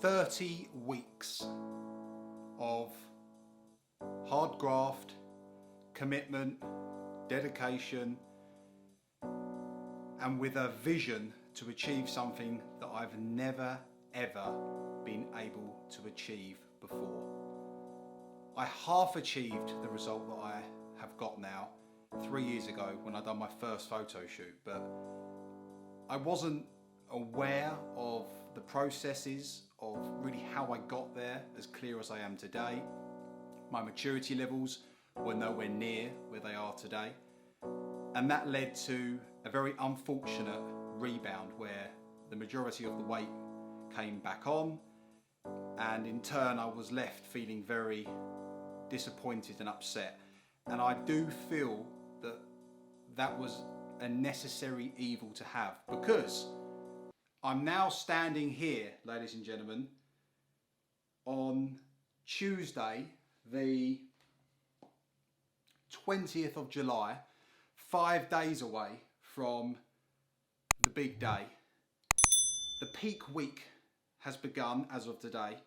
30 weeks of hard graft, commitment, dedication, and with a vision to achieve something that I've never ever been able to achieve before. I half achieved the result that I have got now 3 years ago when I done my first photo shoot, but I wasn't aware of the processes of really how I got there as clear as I am today. My maturity levels were nowhere near where they are today, and that led to a very unfortunate rebound where the majority of the weight came back on, and in turn I was left feeling very disappointed and upset. And I do feel that that was a necessary evil to have, because I'm now standing here, ladies and gentlemen, on Tuesday the 20th of July, 5 days away from the big day. The peak week has begun as of today.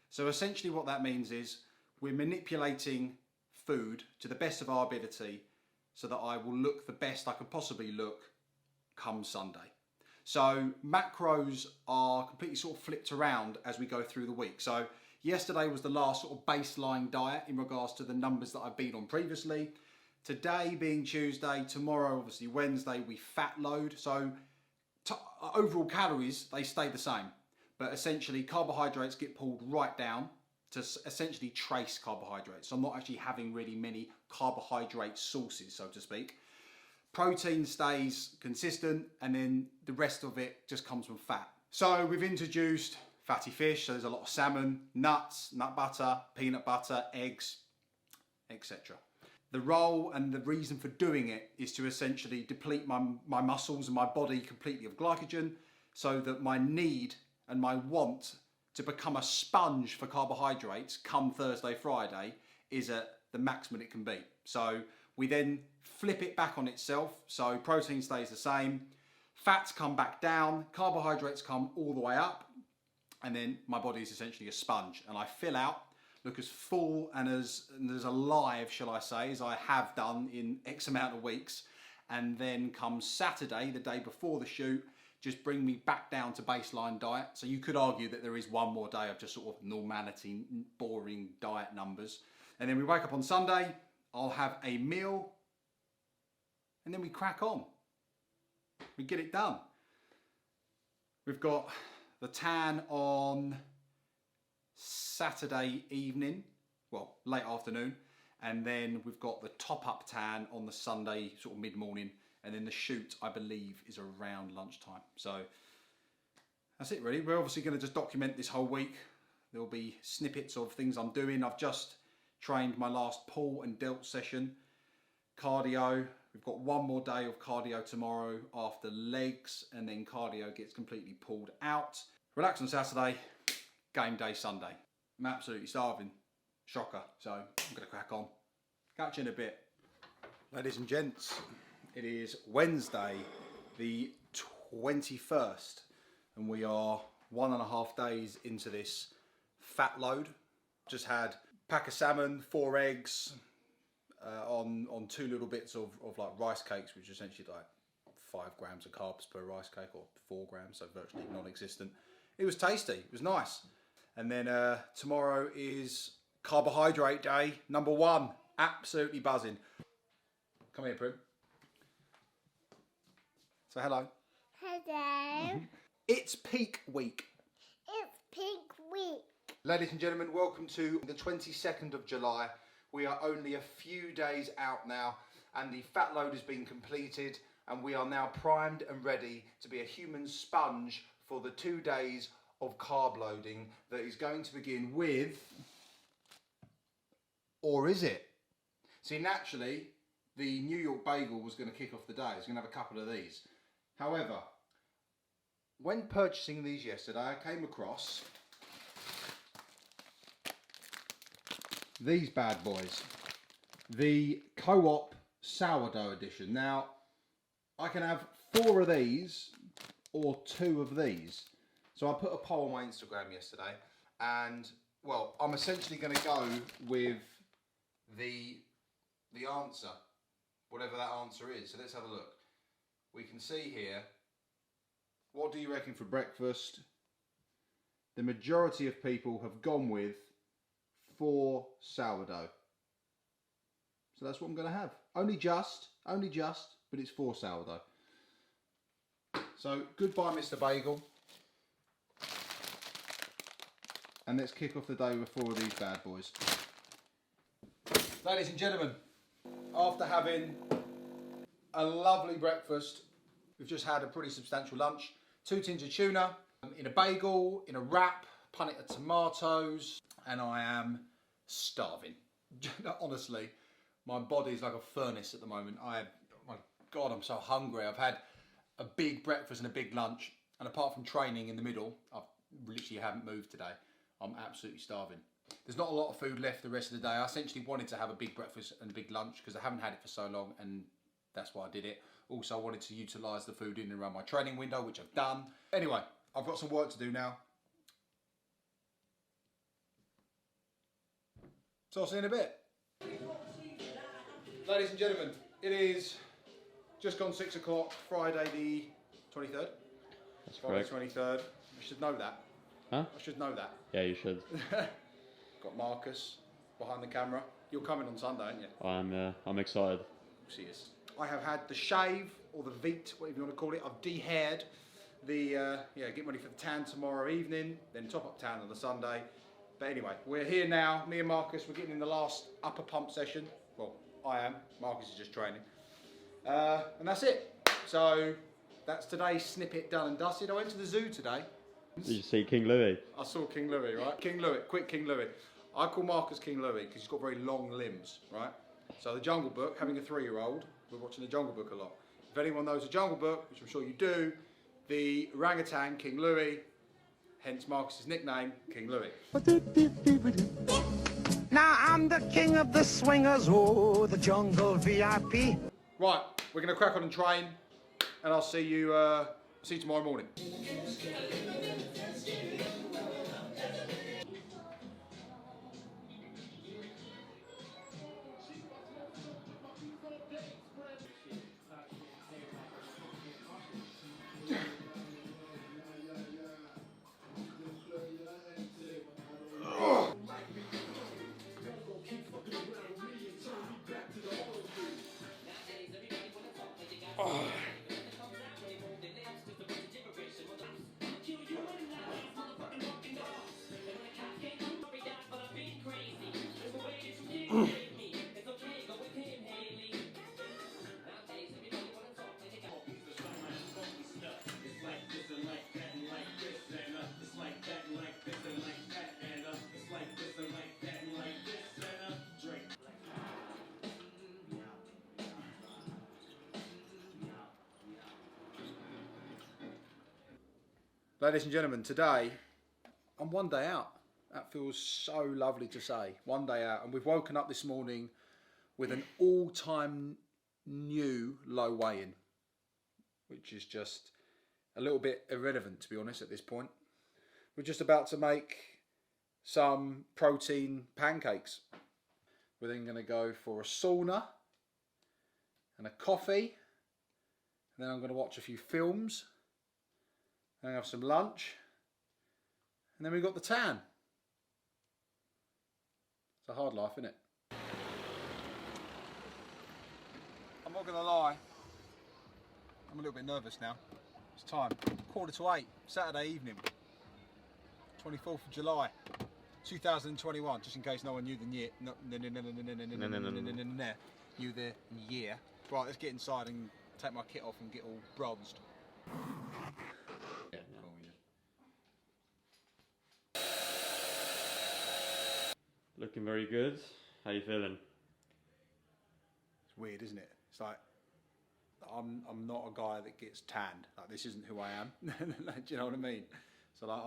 So essentially what that means is we're manipulating food to the best of our ability so that I will look the best I can possibly look come Sunday. So macros are completely sort of flipped around as we go through the week. So yesterday was the last sort of baseline diet in regards to the numbers that I've been on previously. Today being Tuesday, tomorrow obviously Wednesday, we fat load. So overall calories, they stay the same, but essentially carbohydrates get pulled right down to essentially trace carbohydrates. So I'm not actually having really many carbohydrate sources, so to speak. Protein stays consistent, and then the rest of it just comes from fat. So we've introduced fatty fish, so there's a lot of salmon, nuts, nut butter, peanut butter, eggs, etc. The role and the reason for doing it is to essentially deplete my muscles and my body completely of glycogen, so that my need and my want to become a sponge for carbohydrates come Thursday, Friday is at the maximum it can be. So we then flip it back on itself. So protein stays the same, fats come back down, carbohydrates come all the way up, and then my body is essentially a sponge, and I fill out, look as full and as alive, shall I say, as I have done in X amount of weeks. And then come Saturday, the day before the shoot, just bring me back down to baseline diet. So you could argue that there is one more day of just sort of normality, boring diet numbers. And then we wake up on Sunday, I'll have a meal, and then we crack on. We get it done. We've got the tan on Saturday evening, well, late afternoon, and then we've got the top-up tan on the Sunday, sort of mid-morning, and then the shoot, I believe, is around lunchtime. So that's it, really. We're obviously going to just document this whole week. There'll be snippets of things I'm doing. I've just trained my last pull and delt session. Cardio. We've got one more day of cardio tomorrow after legs, and then cardio gets completely pulled out. Relax on Saturday, game day Sunday. I'm absolutely starving. Shocker. So I'm going to crack on. Catch you in a bit. Ladies and gents, it is Wednesday the 21st, and we are 1.5 days into this fat load. Just had a pack of salmon, 4 eggs, on 2 little bits of like rice cakes, which is essentially like 5 grams of carbs per rice cake, or 4 grams, so virtually non-existent. It was tasty, it was nice. And then tomorrow is carbohydrate day, number 1. Absolutely buzzing. Come here, Prim. Say hello. Hello. It's peak week. It's peak week. Ladies and gentlemen, welcome to the 22nd of July. We are only a few days out now, and the fat load has been completed, and we are now primed and ready to be a human sponge for the 2 days of carb loading that is going to begin with, or is it? See, naturally, the New York bagel was going to kick off the day. It's going to have a couple of these. However, when purchasing these yesterday, I came across these bad boys, the Co-op sourdough edition. Now, I can have 4 of these or 2 of these. So I put a poll on my Instagram yesterday, and well, I'm essentially going to go with the answer, whatever that answer is. So let's have a look. We can see here, what do you reckon for breakfast? The majority of people have gone with 4 sourdough. So that's what I'm going to have. Only just, but it's 4 sourdough. So goodbye, Mr. Bagel. And let's kick off the day with 4 of these bad boys. Ladies and gentlemen, after having a lovely breakfast, we've just had a pretty substantial lunch. 2 tins of tuna, in a bagel, in a wrap, punnet of tomatoes, and I am starving. Honestly, my body's like a furnace at the moment. My God, I'm so hungry. I've had a big breakfast and a big lunch, and apart from training in the middle, I literally haven't moved today. I'm absolutely starving. There's not a lot of food left the rest of the day. I essentially wanted to have a big breakfast and a big lunch because I haven't had it for so long, and that's why I did it. Also, I wanted to utilise the food in and around my training window, which I've done. Anyway, I've got some work to do now. So I'll see you in a bit. Ladies and gentlemen, it is just gone 6 o'clock, Friday the 23rd. That's Friday correct. 23rd. I should know that. Huh? I should know that. Yeah, you should. Got Marcus behind the camera. You're coming on Sunday, aren't you? I'm excited. She is. I have had the shave, or the veet, whatever you want to call it. I've de-haired. Get ready for the tan tomorrow evening, then top up tan on the Sunday. But anyway, we're here now. Me and Marcus, we're getting in the last upper pump session. Well, I am. Marcus is just training. And that's it. So that's today's snippet done and dusted. I went to the zoo today. Did you see King Louis? I saw King Louis, right? King Louis, quick King Louis. I call Marcus King Louis because he's got very long limbs, right? So the Jungle Book, having a 3-year-old, we're watching the Jungle Book a lot. If anyone knows the Jungle Book, which I'm sure you do, the orangutan, King Louis, hence Marcus's nickname, King Louis. Now I'm the king of the swingers, oh, the jungle VIP. Right, we're going to crack on and train, and I'll see you tomorrow morning. Ladies and gentlemen, today I'm one day out. That feels so lovely to say. One day out, and we've woken up this morning with an all-time new low weigh-in, which is just a little bit irrelevant, to be honest, at this point. We're just about to make some protein pancakes. We're then going to go for a sauna and a coffee, and then I'm going to watch a few films. Then have some lunch, and then we've got the tan. It's a hard life, isn't it? I'm not going to lie, I'm a little bit nervous now. It's time, 7:45, Saturday evening, 24th of July, 2021, just in case no one knew the year. Knew the year. Right, let's get inside and take my kit off and get all bronzed. Looking very good. How you feeling? It's weird, isn't it? It's like I'm not a guy that gets tanned. Like, this isn't who I am. Do you know what I mean? So like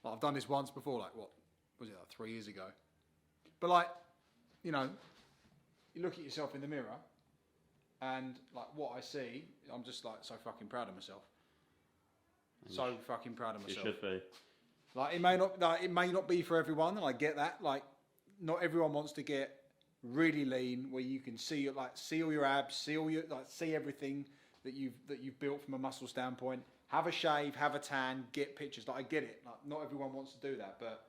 I've done this once before. Like, what was it, like 3 years ago? But like, you know, you look at yourself in the mirror, and like what I see, I'm just like so fucking proud of myself. So fucking proud of You myself. should be. Like it may not be for everyone, and I get that. Like, not everyone wants to get really lean, where you can see all your abs, see everything that you've built from a muscle standpoint. Have a shave, have a tan, get pictures. Like, I get it. Like, not everyone wants to do that, but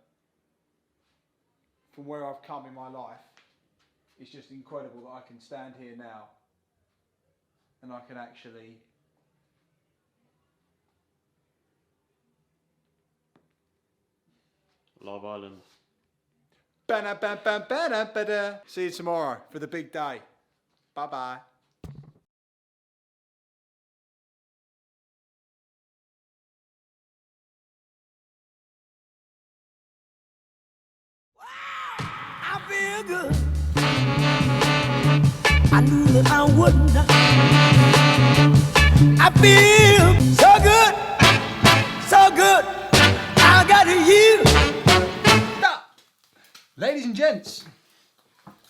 from where I've come in my life, it's just incredible that I can stand here now and I can actually Love Island. Ba-da-ba-ba-ba-da-ba-da. See you tomorrow for the big day. Bye bye. I feel good. I knew that I wouldn't. I feel so good, so good. I got you. Ladies and gents,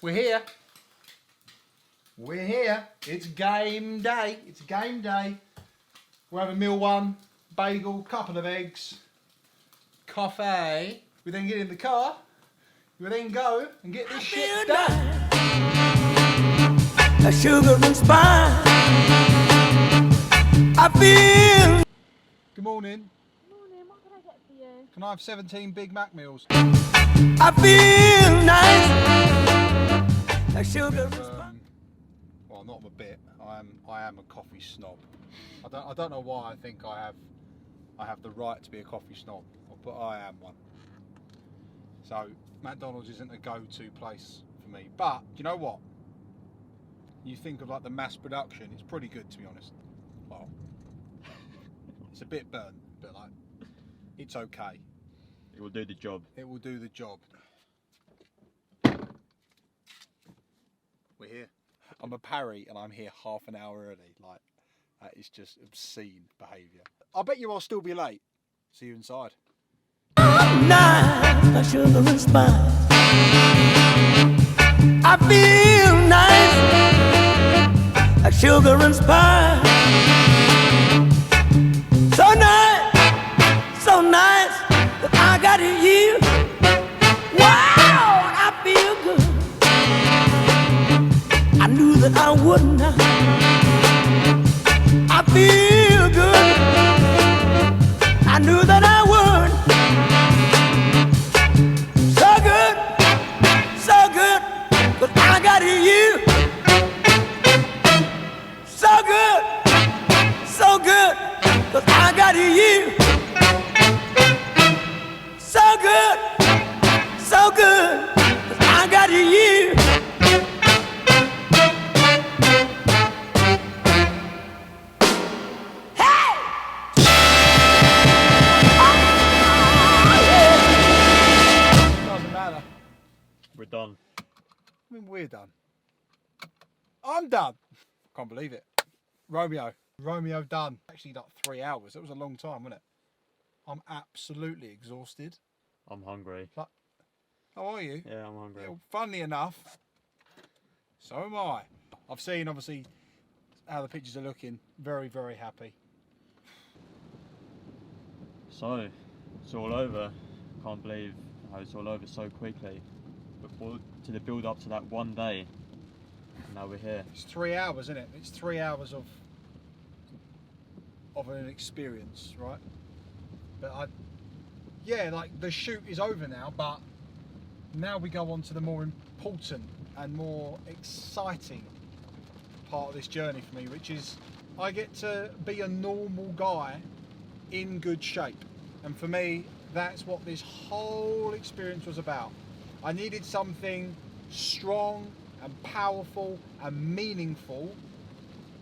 we're here. We're here. It's game day. It's game day. We're having meal one, bagel, couple of eggs, coffee. We then get in the car. We then go and get this shit done. A sugar and spice. I feel. Good morning. Morning, what can I get for you? Can I have 17 Big Mac meals? I feel nice. A sugar and spice. Well, not a bit. I am a coffee snob. I don't know why I think I have the right to be a coffee snob, but I am one. So McDonald's isn't a go-to place for me. But do you know what? You think of like the mass production, it's pretty good, to be honest. Well, it's a bit burnt, but like, it's okay. It will do the job. It will do the job. We're here. I'm a parry and I'm here half an hour early. Like, that is just obscene behaviour. I bet you I'll still be late. See you inside. Nice, a sugar and spice. I feel nice, a sugar and spice. So nice that I got you. Wow, I feel good. I knew that I wouldn't. I feel good. I knew that I would. So good, but I got you. So good, but I got you. So good, but I got you. Doesn't matter. We're done. I mean, we're done. I'm done. Can't believe it. Romeo done. Actually, like 3 hours. That was a long time, wasn't it? I'm absolutely exhausted. I'm hungry. How are you? Yeah, I'm hungry. Yeah, funnily enough, so am I. I've seen, obviously, how the pictures are looking. Very, very happy. So, it's all over. Can't believe how it's all over so quickly. But all to the build up to that one day. And now we're here. It's 3 hours, isn't it? It's 3 hours of an experience, right? But yeah, like the shoot is over now, but now we go on to the more important and more exciting part of this journey for me, which is I get to be a normal guy in good shape. And for me, that's what this whole experience was about. I needed something strong and powerful and meaningful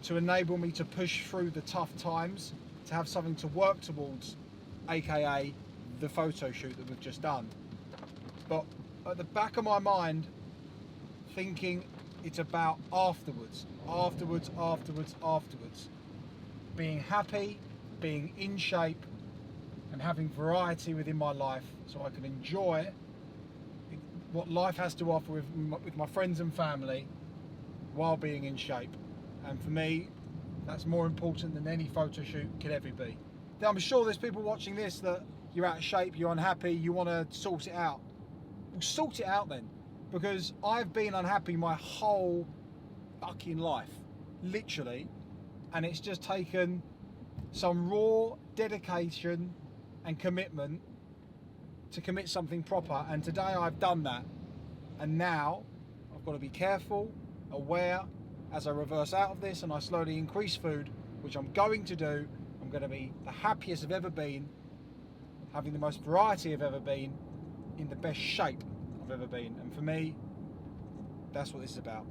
to enable me to push through the tough times, to have something to work towards, aka the photo shoot that we've just done. But at the back of my mind, thinking it's about afterwards. Being happy, being in shape, and having variety within my life so I can enjoy what life has to offer with my friends and family while being in shape. And for me, that's more important than any photo shoot could ever be. I'm sure there's people watching this that you're out of shape, you're unhappy, you want to sort it out. Well, sort it out then, because I've been unhappy my whole fucking life, literally, and it's just taken some raw dedication and commitment to commit something proper, and today I've done that, and now I've got to be careful, aware, as I reverse out of this and I slowly increase food, which I'm going to do. I'm going to be the happiest I've ever been, having the most variety I've ever been, in the best shape I've ever been, and for me, that's what this is about.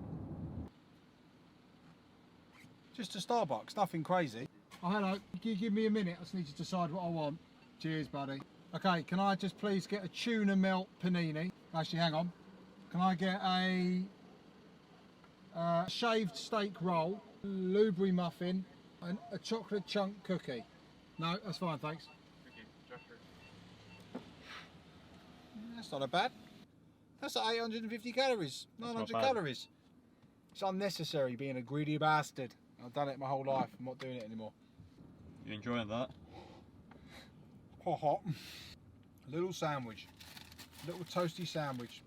Just a Starbucks, nothing crazy. Oh, hello, can you give me a minute? I just need to decide what I want. Cheers, buddy. Okay, can I just please get a tuna melt panini? Actually, hang on. Can I get a shaved steak roll, blueberry muffin, and a chocolate chunk cookie? No, that's fine, thanks. Thank you. That's not a bad. That's 850 calories, 900 calories. It's unnecessary being a greedy bastard. I've done it my whole life. I'm not doing it anymore. You enjoying that? Hot, hot. A little sandwich. A little toasty sandwich.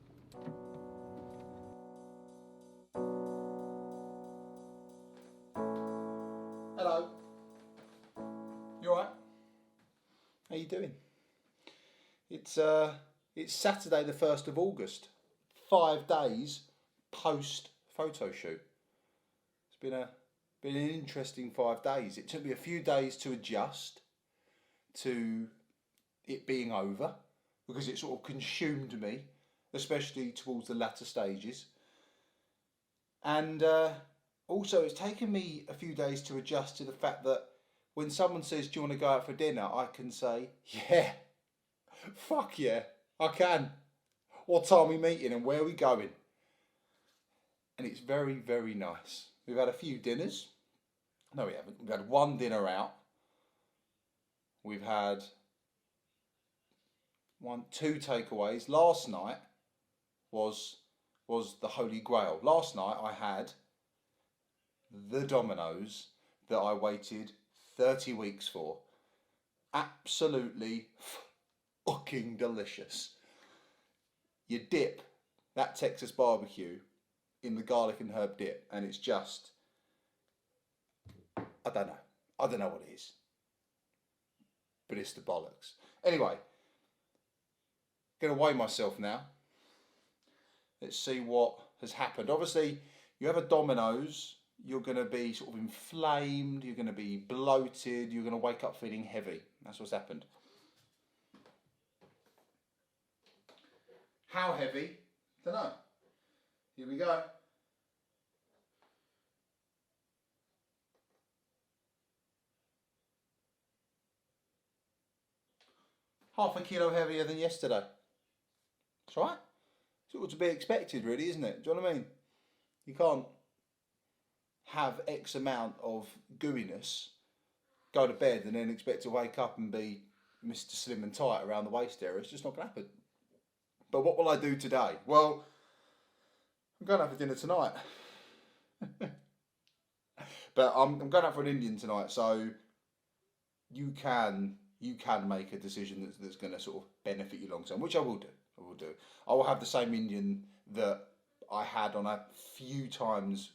Hello. You alright? How you doing? It's Saturday the 1st of August. 5 days post photo shoot. It's been an interesting 5 days. It took me a few days to adjust to it being over, because it sort of consumed me, especially towards the latter stages. And also it's taken me a few days to adjust to the fact that when someone says, do you want to go out for dinner, I can say, yeah, fuck yeah, I can. What time are we meeting and where are we going? And it's very, very nice. We've had a few dinners. No, we haven't. We've had one dinner out. We've had two takeaways. Last night was the Holy Grail. Last night I had the Dominoes that I waited 30 weeks for. Absolutely fucking delicious. You dip that Texas barbecue in the garlic and herb dip, and it's just, I don't know what it is, but it's the bollocks. Anyway, going to weigh myself now. Let's see what has happened. Obviously, you have a Dominoes, you're going to be sort of inflamed, you're going to be bloated, you're going to wake up feeling heavy. That's what's happened. How heavy? Don't know. Here we go. Half a kilo heavier than yesterday. That's right. It's all to be expected, really, isn't it? Do you know what I mean? You can't have X amount of gooiness, go to bed, and then expect to wake up and be Mr. Slim and tight around the waist area. It's just not going to happen. But what will I do today? Well, I'm going out for dinner tonight. But I'm going out for an Indian tonight, so you can make a decision that's going to sort of benefit you long term, which I will do. I will have the same Indian that I had on a few times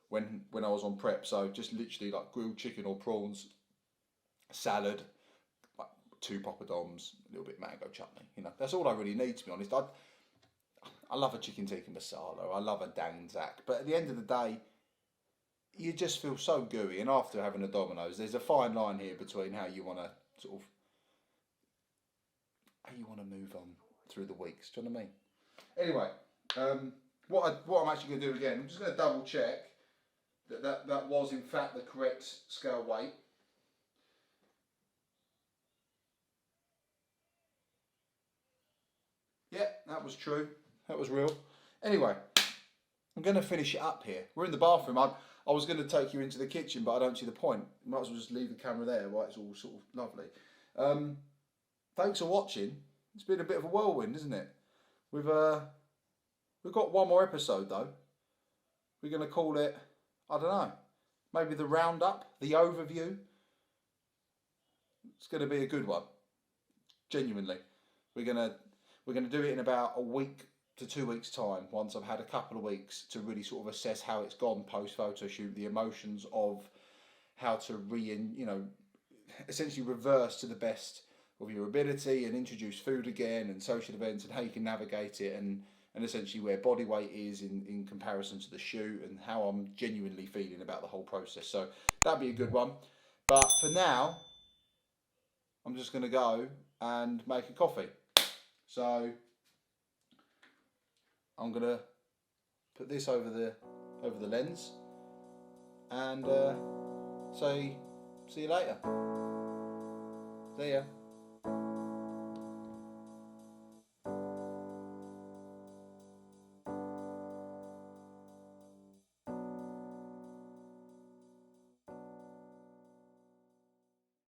when I was on prep. So just literally like grilled chicken or prawns, salad, like 2 poppadoms, a little bit mango chutney. You know, that's all I really need, to be honest. I love a chicken tikka masala. I love a danzak. But at the end of the day, you just feel so gooey. And after having a Domino's, there's a fine line here between how you want to sort of, how you want to move on through the weeks. Do you know what I mean? Anyway, what I'm actually going to do again, I'm just going to double check that was in fact the correct scale weight. Yeah, that was true. That was real. Anyway, I'm going to finish it up here. We're in the bathroom. I was going to take you into the kitchen, but I don't see the point. Might as well just leave the camera there while it's all sort of lovely. Thanks for watching. It's been a bit of a whirlwind, isn't it? We've got one more episode though. We're going to call it, I don't know, maybe the roundup, the overview. It's going to be a good one. Genuinely, we're gonna do it in about a week to 2 weeks time. Once I've had a couple of weeks to really sort of assess how it's gone post photo shoot, the emotions of how to essentially reverse to the best of your ability and introduce food again and social events and how you can navigate it and essentially where body weight is in comparison to the shoot and how I'm genuinely feeling about the whole process. So that'd be a good one. But for now, I'm just going to go and make a coffee. So I'm going to put this over the lens and say see you later. See ya.